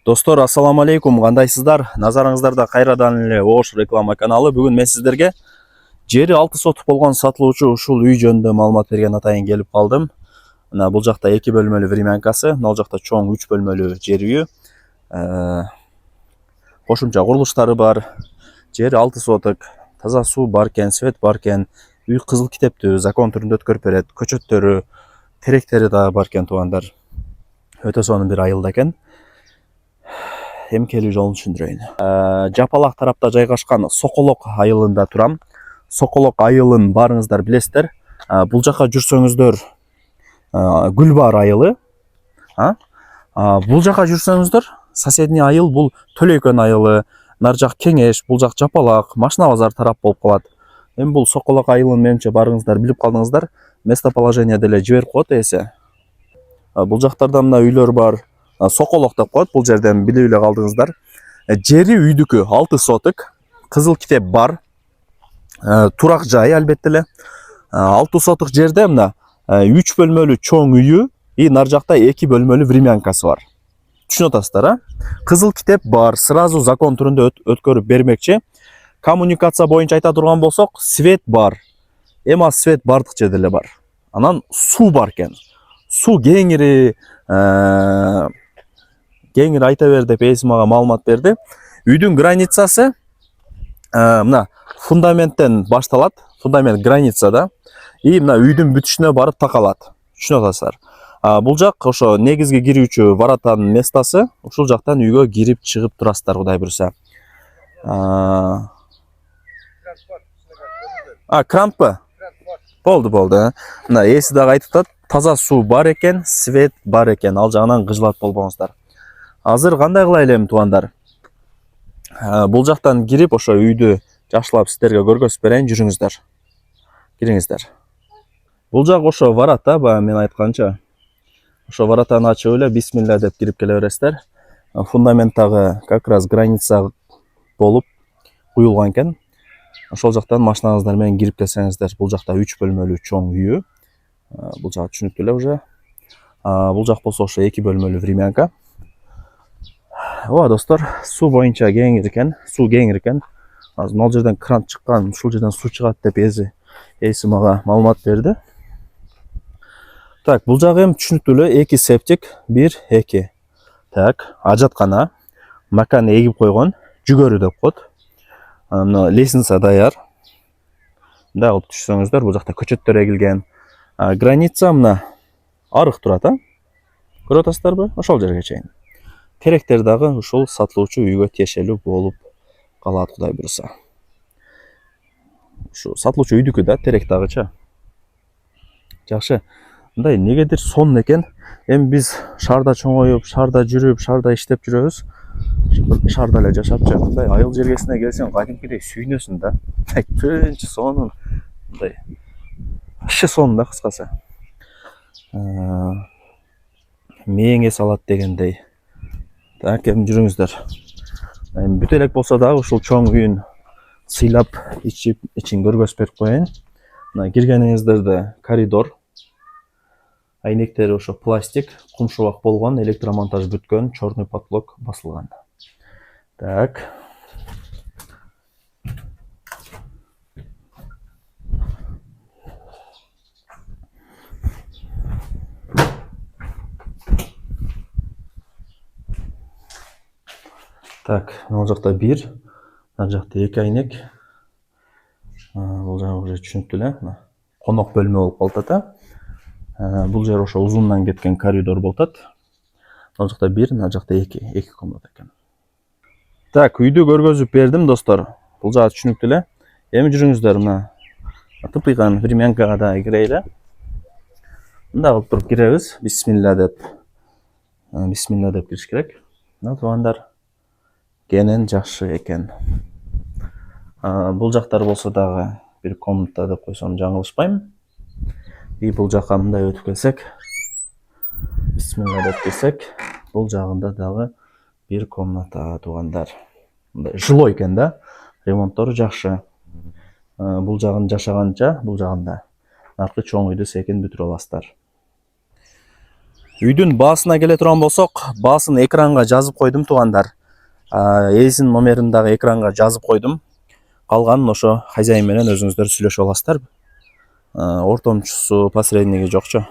Достор, ассаламу алейкум, кандайсыздар? Назарыңыздарда кайрадан эле Ош реклама каналы. Бүгүн мен сиздерге жери 6 сотук болгон сатылуучу ушул үй жөнүндө маалымат берген атайын келип калдым. Мына бул жакта 2 бөлмөлүү времянкасы, мына жакта чоң 3 бөлмөлүү жер үй. Кошумча курулуштары бар. Жери 6 сотук, таза суу бар экен, свет бар экен. Үй кызыл китептүү, закон түрүндө өткөрүп берет. Көчөттөрү, теректери дагы бар экен туугандар. Өтө сонун бир айылда экен. Hem келүү жолун түшүндүрөйүн. Жапалак тарапта жайгашкан Соколок айылында турам. Соколок айылын баарыңыздар билесиздер. Бул жака жүрсөңүздөр Гүлбаар айылы. Бул жака жүрсөңүздөр соседний айыл бул Төлөйкөн айылы. Нар жак Кеңеш, бул жак Жапалак, Машина базар тарап болуп калат. Эми бул Соколок айылын менимче баарыңыздар билип калдыңыздар. Местоположение деле жиберип коет эсе. Бул жактарда мына үйлөр бар. Соколок деп коет, бул жерден билип эле калдыңыздар. Жери үйдүкү 6 сотук, кызыл китеп бар. Турак жай албетте эле. 6 сотук жерде мына 3 бөлмөлүү чоң үйү и нар жакта 2 бөлмөлүү времянкасы бар. Түшүнүп атасыздар, Кызыл китеп бар, сразу закон түрүндө өткөрүп бермекчи. Коммуникация боюнча айта турган болсок, свет бар. Эми свет бардык жерде эле бар. Анан суу бар экен. Суу кеңири айта бер деп эси мага маалымат берди. Үйдүн границасы мына фундаменттен башталат. Фундамент границада. И мына үйдүн бүтүшүнө барып такалат. Түшүнүп атасыздар. Бул жак ошо негизги кирүүчү воротанын местасы. Ушул жактан үйгө кирип чыгып турасыздар, Кудай буйруса. Кранпы? Болду. Мына эси дагы айтып атат. Таза суу бар экен, свет бар экен. Ал жагынан кыжылат болбоңуздар. Азыр кандай кылайлы эми туугандар? Бул жактан кирип ошо үйдү жакшылап сиздерге көргөзүп берейин, жүрүңүздөр. Кириңиздер. Бул жак ошо ворота, баягы мен айтканча. Ошо воротаны ачып эле бисмилла деп кирип келе бересиздер. Фундаменттагы как раз граница болуп куюлган экен. Ошол жактан машинаңыздар менен кирип келсеңиздер, бул жакта 3 бөлмөлүү чоң үйү. Бул жак түшүнүктүү эле уже. Бул жак болсо ошо 2 бөлмөлүү времянка. Достор, суу боюнча кеңир экен. Азыр могул жерден кран чыккан, ушул жерден суу чыгат деп эси мага маалымат берди. Так, бул жагы эми түшүнүктүү эле, 2 септик, 1-2. Так, ажаткана, маканы эгип койгон, жүгөрү деп коет. Мына лестница даяр. Мындай кылып түшсөңүздөр, бул жакта көчөттөр эгилген. Граница мына арык турат, көрүп атасыздарбы? Ошол жерге чейин. Теректер дагы ушул сатылуучу үйгө тиешелүү болуп калат, Кудай буйруса. Ушу сатылуучу үйдүкү да, терек дагычы. Жакшы. Мындай негедир сонун экен. Эми биз шаарда чоңоюп, шаарда жүрүп, шаарда иштеп жүрөбүз. Шаарда эле жашапчы. Мындай айыл жергесине келсең, кадимкидей сүйүнөсүң да. Тынч, сонун. Мындай вообще сонун да, кыскасы. Мээңе салат дегендей. Так, эми жүрүңүздөр. Бүт элек болсо дагы ушул чоң үйүн сыйлап, ичин көргөзүп берип коеюн. Мына киргениңиздерде коридор. Айнектери ошо пластик, кумшубак болгон, электромонтаж бүткөн, черный потолок басылган. Так. Так, мына жакта 1, мына жакта 2 айнек. Бул жагы уже түшүнүктүү эле. Конок бөлмө болуп калат. Бул жер ошо узундан кеткен коридор болуп атат. Мына жакта 1, мына жакта 2 комната экен. Так, үйдү көргөзүп бердим, достор. Бул жагы түшүнүктүү эле. Эми жүрүңүздөр, мына тыпыйган времянкага да кирейли. Мындай кылып туруп киребиз. Бисмилла деп кириш керек. Мына туугандар, кенен жакшы экен. Бул жактар болсо дагы бир комната деп койсом жаңылышпайм. И бул жака мындай өтүп келсек, бисмилла деп кирсек, бул жагында дагы бир комната, туугандар. Мындай жилой экен да. Ремонттору жакшы. Бул жагын жашаганча, бул жагында наркы чоң үйдү секин бүтүрүп аласыздар. Үйдүн баасына келе турган болсок, баасын экранга жазып койдум туугандар. Ээсинин номерин дагы экранга жазып койдум. Калганын ошо хозяин менен өзүңүздөр сүйлөшүп аласыздар. Ортомчусу, посредниги жокчу.